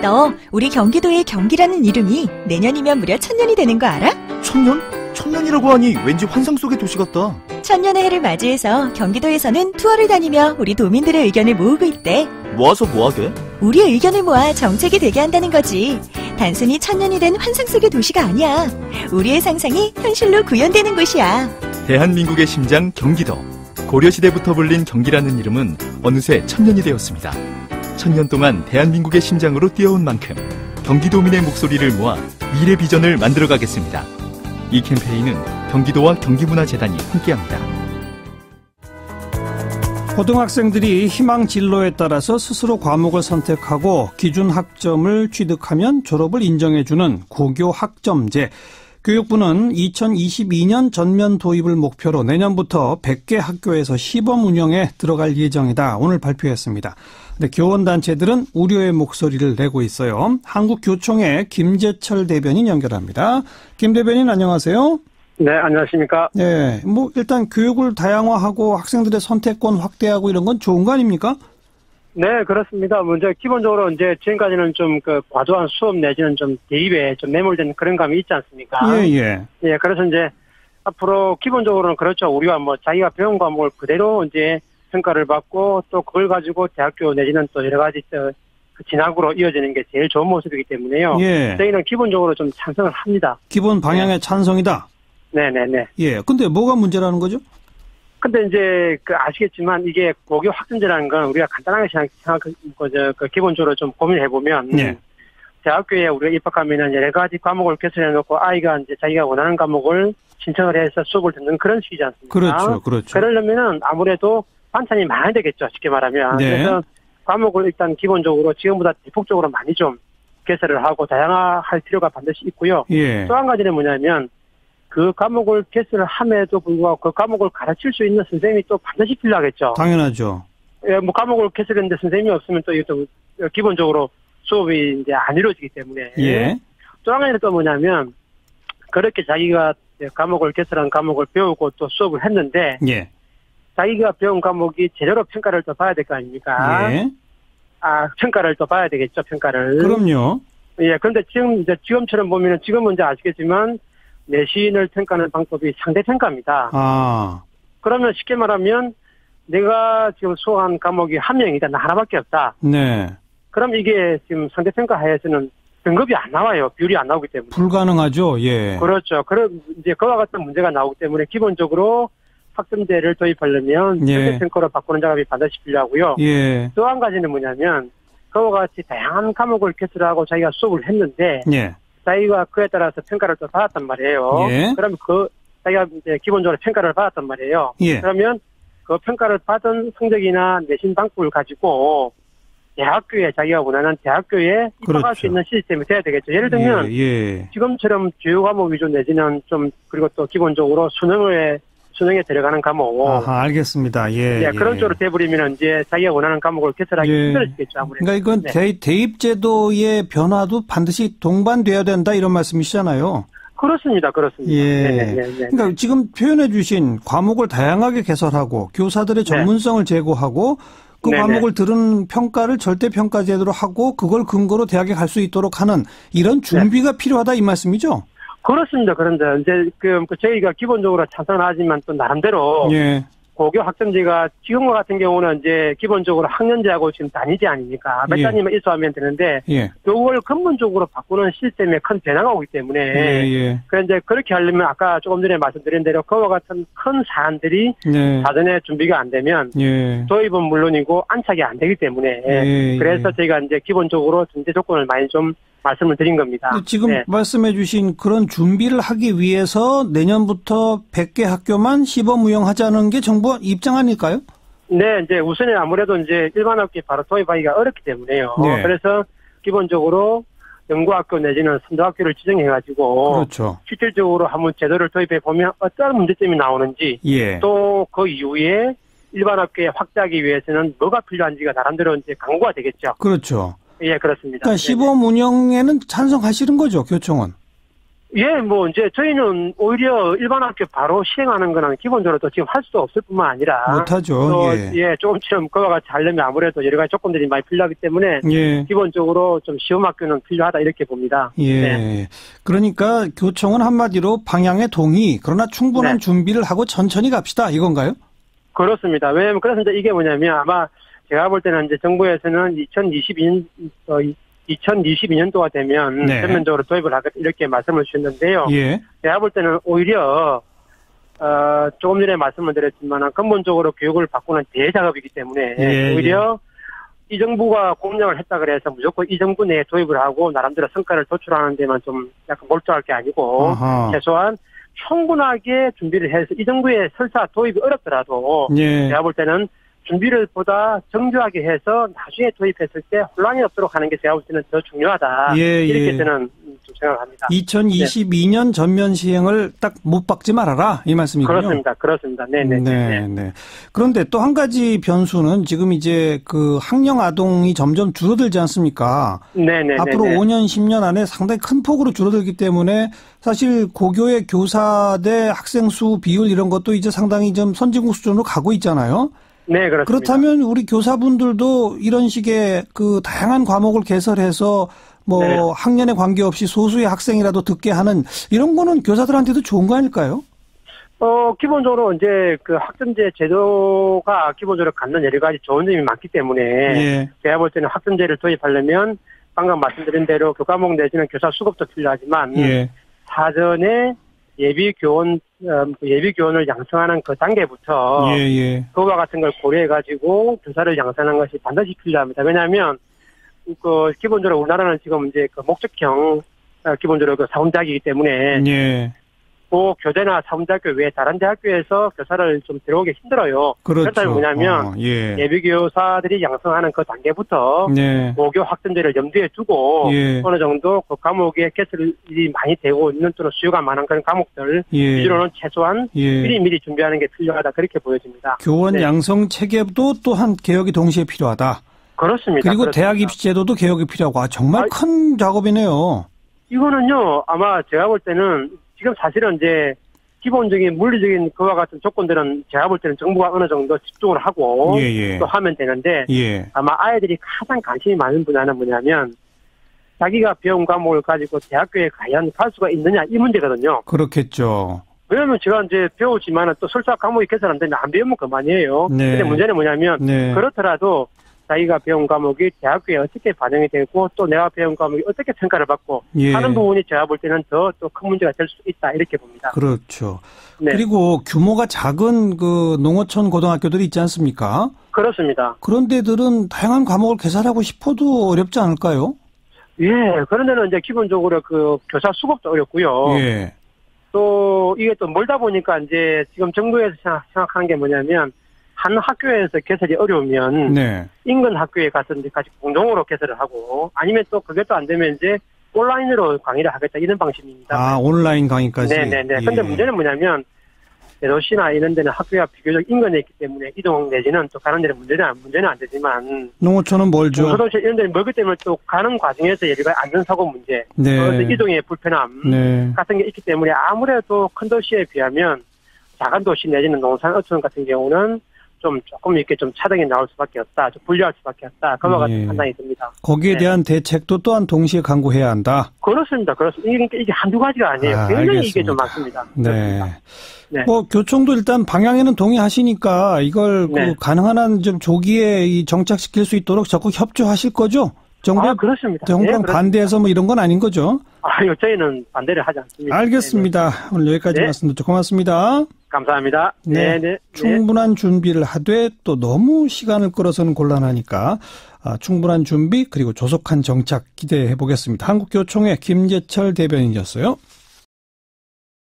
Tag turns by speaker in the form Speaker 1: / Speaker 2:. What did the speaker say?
Speaker 1: 너 우리 경기도의 경기라는 이름이 내년이면 무려 1000년이 되는 거 알아?
Speaker 2: 1000년? 1000년이라고 하니 왠지 환상 속의 도시 같다.
Speaker 1: 1000년의 해를 맞이해서 경기도에서는 투어를 다니며 우리 도민들의 의견을 모으고 있대.
Speaker 2: 모아서 뭐하게?
Speaker 1: 우리의 의견을 모아 정책이 되게 한다는 거지. 단순히 1000년이 된 환상 속의 도시가 아니야. 우리의 상상이 현실로 구현되는 곳이야.
Speaker 2: 대한민국의 심장 경기도. 고려시대부터 불린 경기라는 이름은 어느새 1000년이 되었습니다. 1000년 동안 대한민국의 심장으로 뛰어온 만큼 경기도민의 목소리를 모아 미래 비전을 만들어가겠습니다. 이 캠페인은 경기도와 경기문화재단이 함께합니다.
Speaker 3: 고등학생들이 희망 진로에 따라서 스스로 과목을 선택하고 기준 학점을 취득하면 졸업을 인정해주는 고교 학점제. 교육부는 2022년 전면 도입을 목표로 내년부터 100개 학교에서 시범 운영에 들어갈 예정이다. 오늘 발표했습니다. 근데 교원단체들은 우려의 목소리를 내고 있어요. 한국교총의 김재철 대변인 연결합니다. 김 대변인 안녕하세요.
Speaker 4: 네, 안녕하십니까.
Speaker 3: 네, 일단 교육을 다양화하고 학생들의 선택권 확대하고 이런 건 좋은 거 아닙니까?
Speaker 4: 네, 그렇습니다. 이제 기본적으로 이제 지금까지는 좀 과도한 수업 내지는 좀 대입에 좀 매몰된 그런 감이 있지 않습니까?
Speaker 3: 예.
Speaker 4: 예, 그래서 이제 앞으로 기본적으로는 그렇죠. 우리가 자기가 배운 과목을 그대로 이제 평가를 받고 또 그걸 가지고 대학교 내지는 또 여러 가지 그 진학으로 이어지는 게 제일 좋은 모습이기 때문에요.
Speaker 3: 예.
Speaker 4: 저희는 기본적으로 좀 찬성을 합니다.
Speaker 3: 기본 방향에 찬성이다.
Speaker 4: 네네네.
Speaker 3: 예. 근데 뭐가 문제라는 거죠?
Speaker 4: 근데 이제 아시겠지만 이게 고교 학점제라는 건 우리가 간단하게 기본적으로 좀 고민해 보면 대학교에 우리가 입학하면은 여러 가지 과목을 개설해 놓고 아이가 이제 자기가 원하는 과목을 신청을 해서 수업을 듣는 그런 식이지 않습니까?
Speaker 3: 그렇죠.
Speaker 4: 그러려면은 아무래도 반찬이 많아야 되겠죠. 쉽게 말하면.
Speaker 3: 네.
Speaker 4: 그래서 과목을 일단 기본적으로 지금보다 대폭적으로 많이 좀 개설을 하고 다양화할 필요가 반드시 있고요.
Speaker 3: 예.
Speaker 4: 또 한 가지는 뭐냐면 그 과목을 개설을 함에도 불구하고 그 과목을 가르칠 수 있는 선생님이 또 반드시 필요하겠죠.
Speaker 3: 당연하죠.
Speaker 4: 예, 과목을 개설했는데 선생님이 없으면 또 이것도 기본적으로 수업이 이제 안 이루어지기 때문에.
Speaker 3: 예.
Speaker 4: 또 한 가지는 또 뭐냐면 그렇게 자기가 과목을 개설한 과목을 배우고 또 수업을 했는데.
Speaker 3: 예.
Speaker 4: 자기가 배운 과목이 제대로 평가를 또 봐야 될 거 아닙니까?
Speaker 3: 예.
Speaker 4: 평가를 또 봐야 되겠죠, 평가를.
Speaker 3: 그럼요.
Speaker 4: 예, 그런데 지금처럼 보면은 지금은 이제 아시겠지만 내신을 평가하는 방법이 상대평가입니다. 그러면 쉽게 말하면 내가 지금 수업한 과목이 한 명이다, 나 하나밖에 없다.
Speaker 3: 네.
Speaker 4: 그럼 이게 지금 상대평가 하에서는 등급이 안 나와요. 비율이 안 나오기 때문에.
Speaker 3: 불가능하죠, 예.
Speaker 4: 그렇죠. 그럼 이제 그와 같은 문제가 나오기 때문에 기본적으로 학점제를 도입하려면 상대평가로 바꾸는 작업이 반드시 필요하고요.
Speaker 3: 예.
Speaker 4: 또 한 가지는 뭐냐면 그와 같이 다양한 과목을 개설하고 자기가 수업을 했는데
Speaker 3: 예.
Speaker 4: 자기가 그에 따라서 평가를 또 받았단 말이에요.
Speaker 3: 예.
Speaker 4: 그러면 자기가 이제 기본적으로 평가를 받았단 말이에요.
Speaker 3: 예.
Speaker 4: 그러면 그 평가를 받은 성적이나 내신 방법을 가지고 대학교에 자기가 원하는 대학교에 입학할 수 있는 시스템이 돼야 되겠죠. 예를 들면 지금처럼 주요 과목 위주 내지는 좀 그리고 또 기본적으로 수능에 들어가는 과목.
Speaker 3: 알겠습니다. 예.
Speaker 4: 그런 쪽으로 돼버리면 이제 자기가 원하는 과목을 개설하기 힘들어지겠죠, 아무래도.
Speaker 3: 그러니까 이건 대입제도의 변화도 반드시 동반돼야 된다 이런 말씀이시잖아요.
Speaker 4: 그렇습니다.
Speaker 3: 예. 그러니까 지금 표현해 주신 과목을 다양하게 개설하고 교사들의 전문성을 제고하고 그 과목을 들은 평가를 절대평가 제도로 하고 그걸 근거로 대학에 갈 수 있도록 하는 이런 준비가 필요하다 이 말씀이죠?
Speaker 4: 그렇습니다. 그런데 이제 저희가 기본적으로 찬성을 하지만 또 나름대로 고교 학점제가 지금과 같은 경우는 이제 기본적으로 학년제하고 지금 단위제 아닙니까? 몇 단위만 있어하면 되는데 그걸 근본적으로 바꾸는 시스템에 큰 변화가 오기 때문에 그런데 그렇게 하려면 아까 조금 전에 말씀드린 대로 그와 같은 큰 사안들이 사전에 준비가 안 되면 도입은 물론이고 안착이 안 되기 때문에 그래서 저희가 이제 기본적으로 전제 조건을 많이 좀 말씀을 드린 겁니다.
Speaker 3: 지금 말씀해 주신 그런 준비를 하기 위해서 내년부터 100개 학교만 시범 운영하자는 게 정부 입장 아닐까요?
Speaker 4: 네, 이제 우선에 아무래도 이제 일반 학교에 바로 도입하기가 어렵기 때문에요. 그래서 기본적으로 연구학교 내지는 선도학교를 지정해가지고 실질적으로 한번 제도를 도입해 보면 어떤 문제점이 나오는지 또 그 이후에 일반 학교에 확대하기 위해서는 뭐가 필요한지가 나름대로 이제 강구가 되겠죠.
Speaker 3: 그렇죠.
Speaker 4: 예, 그렇습니다.
Speaker 3: 그러니까 시범 운영에는 찬성하시는 거죠, 교총은?
Speaker 4: 예, 뭐, 이제, 저희는 오히려 일반 학교 바로 시행하는 거는 기본적으로 또 지금 할 수도 없을 뿐만 아니라.
Speaker 3: 못하죠.
Speaker 4: 또, 예, 조금처럼 그와 같이 하려면 아무래도 여러 가지 조건들이 많이 필요하기 때문에. 예. 기본적으로 좀 시험 학교는 필요하다, 이렇게 봅니다.
Speaker 3: 예. 네. 그러니까 교총은 한마디로 방향에 동의, 그러나 충분한 네. 준비를 하고 천천히 갑시다, 이건가요?
Speaker 4: 그렇습니다. 왜냐면, 그래서 이제 이게 뭐냐면 아마 제가 볼 때는 이제 정부에서는 2022년도가 되면 네. 전면적으로 도입을 하겠다 이렇게 말씀을 주셨는데요. 예. 제가 볼 때는 오히려 조금 전에 말씀을 드렸지만 근본적으로 교육을 바꾸는 대작업이기 때문에 예. 오히려 이 정부가 공약을 했다 그래서 무조건 이 정부 내에 도입을 하고 나름대로 성과를 도출하는 데만 좀 약간 몰두할 게 아니고 아하. 최소한 충분하게 준비를 해서 이 정부의 설사 도입이 어렵더라도 예. 제가 볼 때는 준비를 보다 정교하게 해서 나중에 도입했을 때 혼란이 없도록 하는 게 제가 볼 때는 더 중요하다. 예, 이렇게 저는 좀 생각합니다.
Speaker 3: 2022년 네. 전면 시행을 딱 못 박지 말아라 이 말씀이군요.
Speaker 4: 그렇습니다. 네네.
Speaker 3: 그런데 또 한 가지 변수는 지금 이제 그 학령 아동이 점점 줄어들지 않습니까? 네네. 앞으로 5년 10년 안에 상당히 큰 폭으로 줄어들기 때문에 사실 고교의 교사 대 학생 수 비율 이런 것도 이제 상당히 좀 선진국 수준으로 가고 있잖아요.
Speaker 4: 네, 그렇습니다.
Speaker 3: 그렇다면 우리 교사분들도 이런 식의 그 다양한 과목을 개설해서 뭐 네. 학년에 관계없이 소수의 학생이라도 듣게 하는 이런 거는 교사들한테도 좋은 거 아닐까요?
Speaker 4: 기본적으로 이제 그 학점제 제도가 기본적으로 갖는 여러 가지 좋은 점이 많기 때문에 예. 제가 볼 때는 학점제를 도입하려면 방금 말씀드린 대로 교과목 내지는 교사 수급도 필요하지만 예. 사전에 예비교원을 양성하는 그 단계부터 그와 같은 걸 고려해가지고 교사를 양성하는 것이 반드시 필요합니다. 왜냐하면 그 기본적으로 우리나라는 지금 이제 그 목적형 기본적으로 그 사범대학이기 때문에 그 교대나 사범대학교 외에 다른 대학교에서 교사를 좀 들어오기 힘들어요.
Speaker 3: 그렇죠.
Speaker 4: 그렇다면 뭐냐면 예비교사들이 양성하는 그 단계부터 고교 학점제를 염두에 두고 어느 정도 그 과목에 개설이 많이 되고 있는 또는 수요가 많은 그런 과목들 위주로는 최소한 미리 준비하는 게 필요하다 그렇게 보여집니다.
Speaker 3: 교원 양성 체계도 또한 개혁이 동시에 필요하다.
Speaker 4: 그렇습니다.
Speaker 3: 그리고
Speaker 4: 그렇습니다.
Speaker 3: 대학 입시 제도도 개혁이 필요하고 정말 큰 작업이네요.
Speaker 4: 이거는요 아마 제가 볼 때는 지금 사실은 이제 기본적인 물리적인 그와 같은 조건들은 제가 볼 때는 정부가 어느 정도 집중을 하고 또 하면 되는데 아마 아이들이 가장 관심이 많은 분야는 뭐냐면 자기가 배운 과목을 가지고 대학교에 과연 갈 수가 있느냐 이 문제거든요.
Speaker 3: 그렇겠죠.
Speaker 4: 왜냐하면 제가 이제 배우지만은 또 설사 과목이 개설 안 되면 안 배우면 그만이에요. 근데 문제는 뭐냐면 그렇더라도 자기가 배운 과목이 대학교에 어떻게 반영이 되고 또 내가 배운 과목이 어떻게 평가를 받고 하는 부분이 제가 볼 때는 더 또 큰 문제가 될 수 있다 이렇게 봅니다.
Speaker 3: 그렇죠. 네. 그리고 규모가 작은 그 농어촌 고등학교들이 있지 않습니까?
Speaker 4: 그렇습니다.
Speaker 3: 그런 데들은 다양한 과목을 개설하고 싶어도 어렵지 않을까요?
Speaker 4: 예, 그런 데는 이제 기본적으로 그 교사 수급도 어렵고요. 또 이게 또 멀다 보니까 이제 지금 정부에서 생각하는 게 뭐냐면 한 학교에서 개설이 어려우면 인근 학교에 가서 이제 같이 공동으로 개설을 하고 아니면 또 그게 또 안 되면 이제 온라인으로 강의를 하겠다 이런 방식입니다.
Speaker 3: 아 온라인 강의까지.
Speaker 4: 네네네. 근데 문제는 뭐냐면 대도시나 이런 데는 학교가 비교적 인근에 있기 때문에 이동 내지는 또 가는 데는 문제는 안 되지만
Speaker 3: 농어촌은 멀죠.
Speaker 4: 소도시 이런 데는 멀기 때문에 또 가는 과정에서 예를 들어 안전사고 문제, 그래서 이동의 불편함 같은 게 있기 때문에 아무래도 큰 도시에 비하면 작은 도시 내지는 농산 어촌 같은 경우는 조금 이렇게 좀 차등이 나올 수밖에 없다. 좀 불리할 수밖에 없다. 그와 같은 판단이 듭니다.
Speaker 3: 거기에 대한 대책도 또한 동시에 강구해야 한다.
Speaker 4: 그렇습니다. 이게 한두 가지가 아니에요. 굉장히 알겠습니다. 이게 좀 많습니다.
Speaker 3: 네. 뭐 교총도 일단 방향에는 동의하시니까 이걸 그 가능한 한 좀 조기에 이 정착시킬 수 있도록 적극 협조하실 거죠?
Speaker 4: 그렇습니다.
Speaker 3: 정부랑 반대해서 뭐 이런 건 아닌 거죠?
Speaker 4: 저희는 반대를 하지 않습니다.
Speaker 3: 알겠습니다. 오늘 여기까지 말씀 듣죠. 고맙습니다.
Speaker 4: 감사합니다. 네.
Speaker 3: 충분한 준비를 하되 또 너무 시간을 끌어서는 곤란하니까 충분한 준비 그리고 조속한 정착 기대해 보겠습니다. 한국교총의 김재철 대변인이었어요.